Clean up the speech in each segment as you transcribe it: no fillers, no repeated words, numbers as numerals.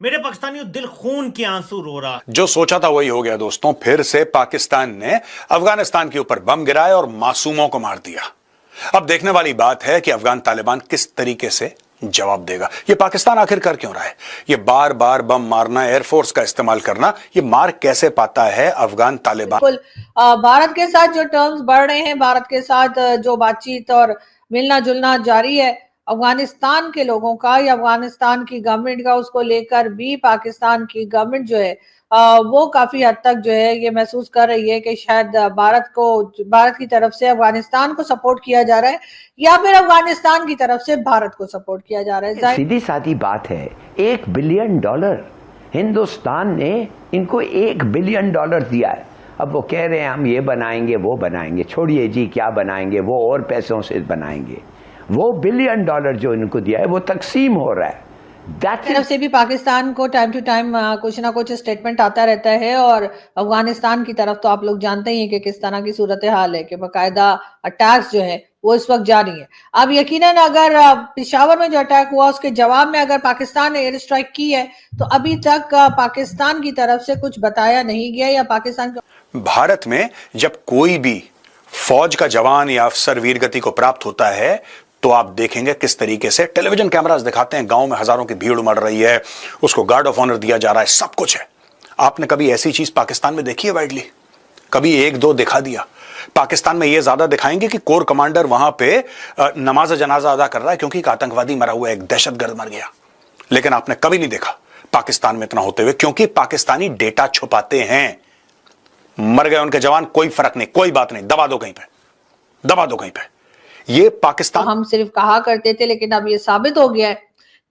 मेरे पाकिस्तानियों, दिल खून के आंसू रो रहा। जो सोचा था वही हो गया दोस्तों। फिर से पाकिस्तान ने अफगानिस्तान के ऊपर बम गिराए और मासूमों को मार दिया। अब देखने वाली बात है कि अफगान तालिबान किस तरीके से जवाब देगा। ये पाकिस्तान आखिर कर क्यों रहा है? ये बार बार बम मारना, एयरफोर्स का इस्तेमाल करना, ये मार कैसे पाता है अफगान तालिबान? बिल्कुल। भारत के साथ जो टर्म्स बढ़ रहे हैं, भारत के साथ जो बातचीत और मिलना जुलना जारी है अफगानिस्तान के लोगों का या अफगानिस्तान की गवर्नमेंट का, उसको लेकर भी पाकिस्तान की गवर्नमेंट जो है वो काफी हद तक जो है ये महसूस कर रही है कि शायद भारत की तरफ से अफगानिस्तान को सपोर्ट किया जा रहा है या फिर अफगानिस्तान की तरफ से भारत को सपोर्ट किया जा रहा है। सीधी सादी बात है, $1 बिलियन हिंदुस्तान ने इनको $1 बिलियन दिया है। अब वो कह रहे हैं हम ये बनाएंगे वो बनाएंगे। छोड़िए जी, क्या बनाएंगे, वो और पैसों से बनाएंगे। वो $1 बिलियन जो इनको दिया है वो तकसीम हो रहा है। तरफ से भी पाकिस्तान को टाइम टू टाइम कुछ ना कुछ स्टेटमेंट आता रहता है और अफगानिस्तान की तरफ तो आप लोग जानते ही हैं कि किस तरह की सूरत हाल है कि बाकायदा अटैक्स जो है वो इस वक्त जारी है। अब यकीनन अगर पेशावर में जो अटैक हुआ उसके जवाब में अगर पाकिस्तान ने एयर स्ट्राइक की है तो अभी तक पाकिस्तान की तरफ से कुछ बताया नहीं गया या पाकिस्तान। भारत में जब कोई भी फौज का जवान या अफसर वीरगति को प्राप्त होता है तो आप देखेंगे किस तरीके से टेलीविजन कैमरास दिखाते हैं, गांव में हजारों की भीड़ उमड़ रही है, उसको गार्ड ऑफ ऑनर दिया जा रहा है, सब कुछ है। आपने कभी ऐसी चीज पाकिस्तान में देखी है वाइडली? कभी एक दो दिखा दिया? पाकिस्तान में यह ज्यादा दिखाएंगे कि कोर कमांडर वहां पे नमाज जनाजा अदा कर रहा है क्योंकि एक आतंकवादी मरा हुआ है, एक दहशतगर्द मर गया। लेकिन आपने कभी नहीं देखा पाकिस्तान में इतना होते हुए, क्योंकि पाकिस्तानी डेटा छुपाते हैं। मर गए उनके जवान, कोई फर्क नहीं, कोई बात नहीं, दबा दो कहीं पे, दबा दो कहीं पे। ये पाकिस्तान तो हम सिर्फ कहा करते थे, लेकिन अब ये साबित हो गया है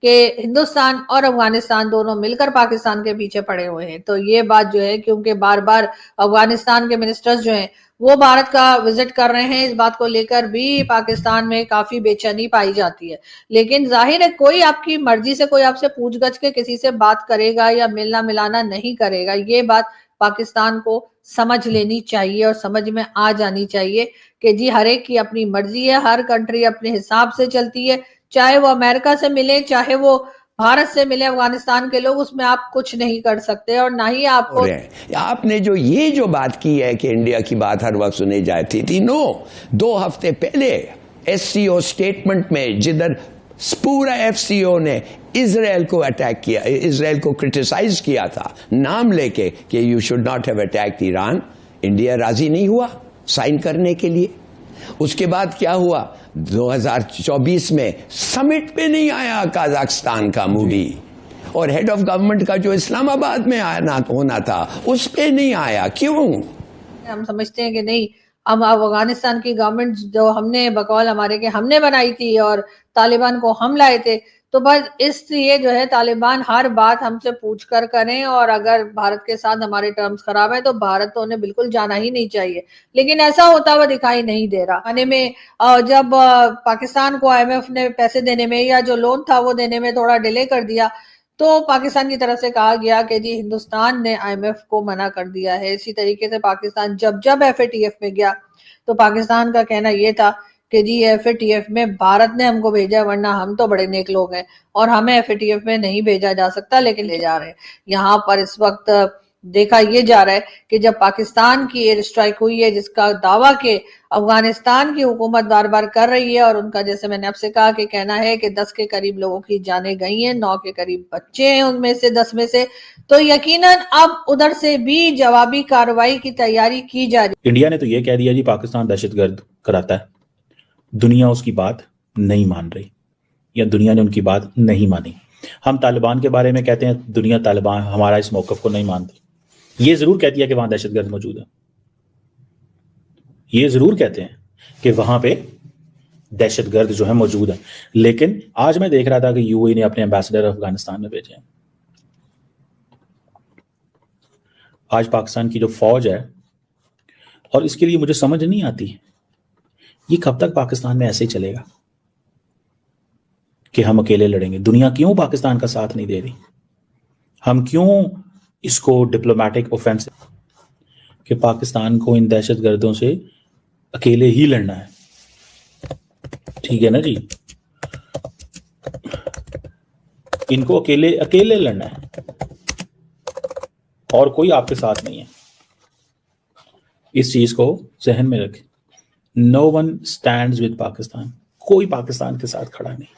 कि हिंदुस्तान और अफगानिस्तान दोनों मिलकर पाकिस्तान के पीछे पड़े हुए हैं। तो ये बात जो है, क्योंकि बार बार अफगानिस्तान के मिनिस्टर्स जो हैं वो भारत का विजिट कर रहे हैं, इस बात को लेकर भी पाकिस्तान में काफी बेचैनी पाई जाती है। लेकिन जाहिर है कोई आपकी मर्जी से कोई आपसे पूछ गछ के किसी से बात करेगा या मिलना मिलाना नहीं करेगा। ये बात पाकिस्तान को समझ लेनी चाहिए और समझ में आ जानी चाहिए कि जी हर एक की अपनी मर्जी है, हर कंट्री अपने हिसाब से चलती है। चाहे वो अमेरिका से मिले, चाहे वो भारत से मिले, अफगानिस्तान के लोग, उसमें आप कुछ नहीं कर सकते और ना ही आपको। आपने जो बात की है कि इंडिया की बात हर वक्त सुनी जाती थी, नो, 2 हफ्ते पहले एससीओ स्टेटमेंट में जिधर पूरा एफसीओ ने इजराइल को अटैक किया, इजराइल को क्रिटिसाइज किया था नाम लेके कि you should not have attacked Iran, India राजी नहीं हुआ साइन करने के लिए। उसके बाद क्या हुआ, 2024 में समिट पे नहीं आया कजाकिस्तान का मोदी, और हेड ऑफ गवर्नमेंट का जो इस्लामाबाद में आना होना था उस पे नहीं आया। क्यों? हम समझते हैं कि नहीं, अब अफगानिस्तान की गवर्नमेंट जो हमने बकौल हमारे के हमने बनाई थी और तालिबान को हम लाए थे, तो बस इसलिए जो है तालिबान हर बात हमसे पूछ कर करें और अगर भारत के साथ हमारे टर्म्स खराब है तो भारत तो उन्हें बिल्कुल जाना ही नहीं चाहिए। लेकिन ऐसा होता हुआ दिखाई नहीं दे रहा। आने में जब पाकिस्तान को आईएमएफ ने पैसे देने में या जो लोन था वो देने में थोड़ा डिले कर दिया तो पाकिस्तान की तरफ से कहा गया कि जी हिंदुस्तान ने आईएमएफ को मना कर दिया है। इसी तरीके से पाकिस्तान जब एफएटीएफ में गया तो पाकिस्तान का कहना यह था कि जी एफएटीएफ में भारत ने हमको भेजा, वरना हम तो बड़े नेक लोग हैं और हमें एफएटीएफ में नहीं भेजा जा सकता, लेकिन ले जा रहे हैं। यहाँ पर इस वक्त देखा यह जा रहा है कि जब पाकिस्तान की एयर स्ट्राइक हुई है, जिसका दावा के अफगानिस्तान की हुकूमत बार बार कर रही है और उनका, जैसे मैंने आपसे कहा, कि कहना है कि 10 के करीब लोगों की जानें गई हैं, 9 के करीब बच्चे हैं उनमें से, 10 में से। तो यकीनन अब उधर से भी जवाबी कार्रवाई की तैयारी की जा रही। इंडिया ने तो यह कह दिया जी पाकिस्तान दहशतगर्द कराता है, दुनिया उसकी बात नहीं मान रही या दुनिया ने उनकी बात नहीं मानी। हम तालिबान के बारे में कहते हैं दुनिया तालिबान हमारा इस मौकफ को नहीं मानती। ये जरूर कहती है कि वहां दहशतगर्द मौजूद है, ये जरूर कहते हैं कि वहां पे दहशतगर्द जो है मौजूद है। लेकिन आज मैं देख रहा था कि यूएई ने अपने एम्बेसडर अफगानिस्तान में भेजे हैं। आज पाकिस्तान की जो फौज है, और इसके लिए मुझे समझ नहीं आती ये कब तक पाकिस्तान में ऐसे ही चलेगा कि हम अकेले लड़ेंगे। दुनिया क्यों पाकिस्तान का साथ नहीं दे रही? हम क्यों इसको डिप्लोमेटिक ऑफेंस कि पाकिस्तान को इन दहशतगर्दों से अकेले ही लड़ना है? ठीक है ना जी, इनको अकेले लड़ना है। और कोई आपके साथ नहीं है। इस चीज को जहन में रखें। No one stands with Pakistan, कोई पाकिस्तान के साथ खड़ा नहीं।